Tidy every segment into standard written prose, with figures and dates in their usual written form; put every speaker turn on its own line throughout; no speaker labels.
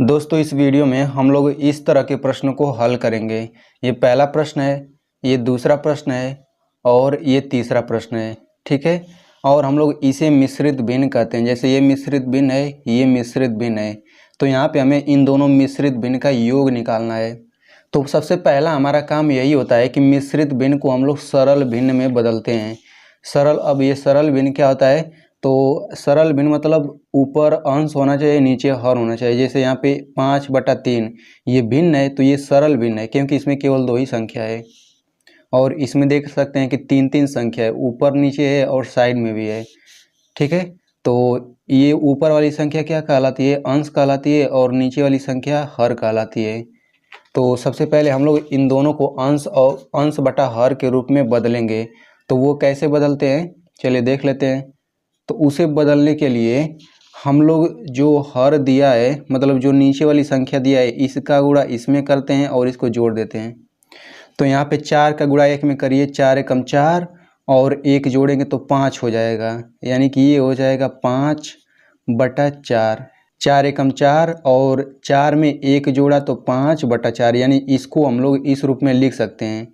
दोस्तों इस वीडियो में हम लोग इस तरह के प्रश्नों को हल करेंगे। ये पहला प्रश्न है, ये दूसरा प्रश्न है और ये तीसरा प्रश्न है। ठीक है। और हम लोग इसे मिश्रित भिन्न कहते हैं। जैसे ये मिश्रित भिन्न है, ये मिश्रित भिन्न है, तो यहाँ पे हमें इन दोनों मिश्रित भिन्न का योग निकालना है। तो सबसे पहला हमारा काम यही होता है कि मिश्रित भिन्न को हम लोग सरल भिन्न में बदलते हैं। अब ये सरल भिन्न क्या होता है? तो सरल भिन्न मतलब ऊपर अंश होना चाहिए, नीचे हर होना चाहिए। जैसे यहाँ पे 5/3 ये भिन्न है, तो ये सरल भिन्न है क्योंकि इसमें केवल 2 ही संख्या है। और इसमें देख सकते हैं कि 3-3 संख्या है, ऊपर नीचे है और साइड में भी है। ठीक है। तो ये ऊपर वाली संख्या क्या कहलाती है? अंश कहलाती है, और नीचे वाली संख्या हर कहलाती है। तो सबसे पहले हम लोग इन दोनों को अंश और अंश बटा हर के रूप में बदलेंगे। तो वो कैसे बदलते हैं, चलिए देख लेते हैं। तो उसे बदलने के लिए हम लोग जो हर दिया है, मतलब जो नीचे वाली संख्या दिया है, इसका गुणा इसमें करते हैं और इसको जोड़ देते हैं। तो यहाँ पे 4 का गुणा 1 में करिए, 4 एकम 4 और 1 जोड़ेंगे तो 5 हो जाएगा। यानी कि ये हो जाएगा 5/4। 4 एकम 4 और 4 में 1 जोड़ा तो 5/4। यानी इसको हम लोग इस रूप में लिख सकते हैं।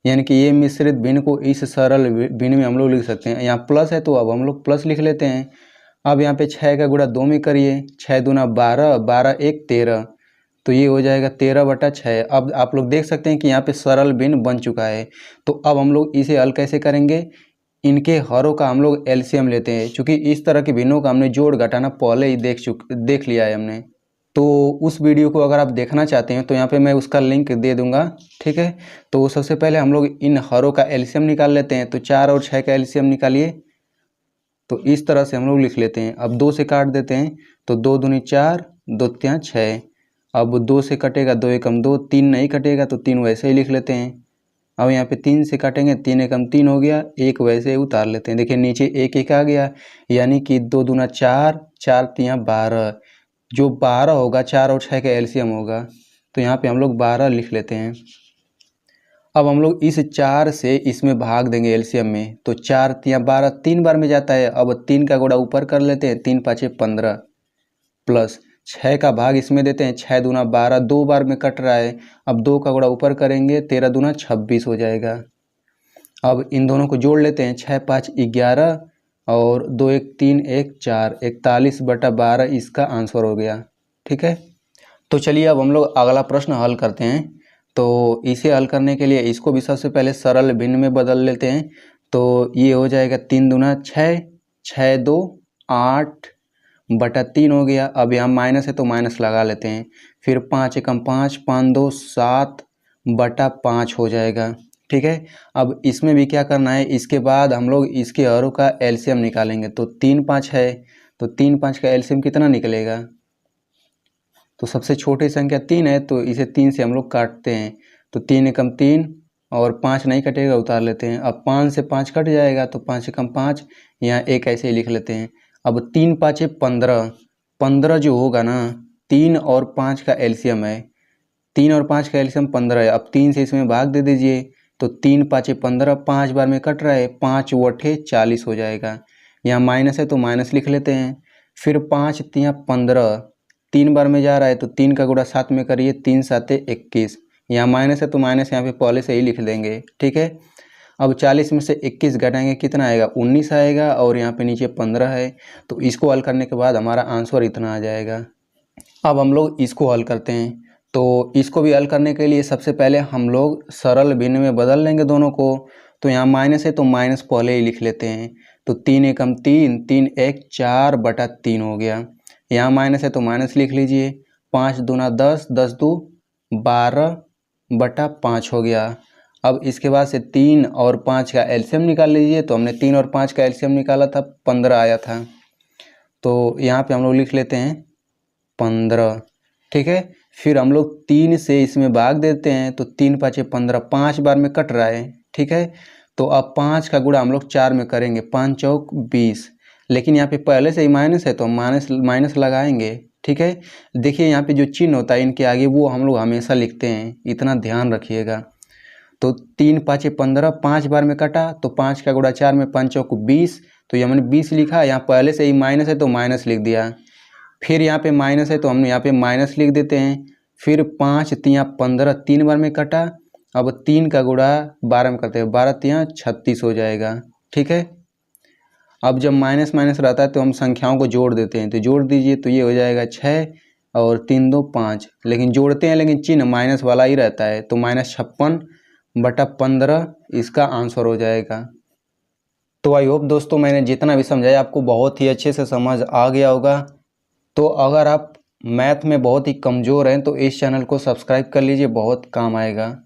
यानी कि ये मिश्रित भिन्न को इस सरल भिन्न में हम लोग लिख सकते हैं। यहाँ प्लस है तो अब हम लोग प्लस लिख लेते हैं। अब यहाँ पे 6 का गुणा 2 में करिए, 6 दूना 12, 12 1 13, तो ये हो जाएगा 13/6। अब आप लोग देख सकते हैं कि यहाँ पे सरल भिन्न बन चुका है। तो अब हम लोग इसे हल कैसे करेंगे? इनके हरों का हम लोग एलसीएम लेते हैं, क्योंकि इस तरह के भिन्नों का हमने जोड़ घटाना पहले ही देख लिया है हमने। तो उस वीडियो को अगर आप देखना चाहते हैं तो यहाँ पे मैं उसका लिंक दे दूंगा। ठीक है। तो सबसे पहले हम लोग इन हरों का एलसीएम निकाल लेते हैं। तो 4 और 6 का एलसीएम निकालिए। तो इस तरह से हम लोग लिख लेते हैं। अब 2 से काट देते हैं, तो 2 दूनी 4, 2 तियां 6। अब 2 से कटेगा 2 एकम 2, 3 नहीं कटेगा तो 3 वैसे ही लिख लेते हैं। अब यहाँ पे 3 से काटेंगे, 3 एकम 3 हो गया, 1 वैसे ही उतार लेते हैं। देखिए नीचे 1 1 आ गया, यानी कि 2 दूना 4, 4 तियां 12। जो 12 होगा 4 और 6 का एलसीएम होगा, तो यहाँ पे हम लोग 12 लिख लेते हैं। अब हम लोग इस 4 से इसमें भाग देंगे एलसीएम में, तो 4 तियां 12 3 बार में जाता है। अब 3 का गुणा ऊपर कर लेते हैं, 3 5 15 प्लस 6 का भाग इसमें देते हैं, 6 दूना 12 2 बार में कट रहा है। अब 2 का गुणा ऊपर करेंगे, 13 दूना 26 हो जाएगा। अब इन दोनों को जोड़ लेते हैं, 6 5 11 और 2 1 3 1 4, 41/12 इसका आंसर हो गया। ठीक है। तो चलिए अब हम लोग अगला प्रश्न हल करते हैं। तो इसे हल करने के लिए इसको भी सबसे पहले सरल भिन्न में बदल लेते हैं। तो ये हो जाएगा 3 दूना 6, 6 2 8/3 हो गया। अब यहाँ माइनस है तो माइनस लगा लेते हैं। फिर 5 एकम 5, 5 2 7/5 हो जाएगा। ठीक है। अब इसमें भी क्या करना है, इसके बाद हम लोग इसके हरों का एलसीएम निकालेंगे। तो 3 5 है, तो 3 5 का एलसीएम कितना निकलेगा? तो सबसे छोटी संख्या 3 है, तो इसे 3 से हम लोग काटते हैं। तो 3 एकम 3 और 5 नहीं कटेगा, उतार लेते हैं। अब 5 से 5 कट जाएगा, तो 5 एकम 5, यहाँ 1 ऐसे ही लिख लेते हैं। अब 3 5 15, 15 जो होगा ना, 3 और 5 का एलसीएम है। 3 और 5 का एलसीएम 15 है। अब 3 से इसमें भाग दे दीजिए, तो 3 5 15, 5 बार में कट रहा है, 5 वठे 40 हो जाएगा। यहाँ माइनस है तो माइनस लिख लेते हैं। फिर 5 तियां 15, 3 बार में जा रहा है, तो 3 का गुणा 7 में करिए, 3 7 21। यहाँ माइनस है तो माइनस यहाँ पे पहले से ही लिख देंगे। ठीक है। अब 40 में से 21 घटाएंगे, कितना आएगा? 19 आएगा, और यहाँ पे नीचे 15 है। तो इसको हल करने के बाद हमारा आंसर इतना आ जाएगा। अब हम लोग इसको हल करते हैं। तो इसको भी हल करने के लिए सबसे पहले हम लोग सरल भिन्न में बदल लेंगे दोनों को। तो यहाँ माइनस है तो माइनस पहले ही लिख लेते हैं। तो 3 एकम 3, 3 1 4/3 हो गया। यहाँ माइनस है तो माइनस लिख लीजिए। 5 दूना 10, 10 2 12/5 हो गया। अब इसके बाद से 3 और 5 का एलसीएम निकाल लीजिए। तो हमने 3 और 5 का एलसीएम निकाला था, 15 आया था। तो यहाँ पे हम लोग लिख लेते हैं 15। ठीक है। फिर हम लोग 3 से इसमें भाग देते हैं, तो 3 5 15, 5 बार में कट रहा है। ठीक है। तो अब 5 का गुणा हम लोग 4 में करेंगे, 5 चौक 20। लेकिन यहाँ पे पहले से ही माइनस है तो हम माइनस लगाएंगे। ठीक है। देखिए यहाँ पे जो चिन्ह होता है इनके आगे, वो हम लोग हमेशा लिखते हैं, इतना ध्यान रखिएगा। तो 3 5 15, 5 बार में कटा, तो 5 का गुणा 4 में, 5 चौक 20, तो ये मैंने 20 लिखा। यहाँ पहले से ही माइनस है तो माइनस लिख दिया। फिर यहाँ पे माइनस है तो हम यहाँ पे माइनस लिख देते हैं। फिर 5 तियाँ 15, 3 बार में कटा। अब 3 का गुणा 12 में करते हैं, 12 तियाँ 36 हो जाएगा। ठीक है, अब जब माइनस माइनस रहता है तो हम संख्याओं को जोड़ देते हैं, तो जोड़ दीजिए तो ये हो जाएगा 6 और 3 2 5, लेकिन जोड़ते हैं लेकिन चिन्ह माइनस वाला ही रहता है, तो -56/15 इसका आंसर हो जाएगा। तो आई होप दोस्तों मैंने जितना भी समझाया आपको बहुत ही अच्छे से समझ आ गया होगा। तो अगर आप मैथ में बहुत ही कमज़ोर हैं तो इस चैनल को सब्सक्राइब कर लीजिए, बहुत काम आएगा।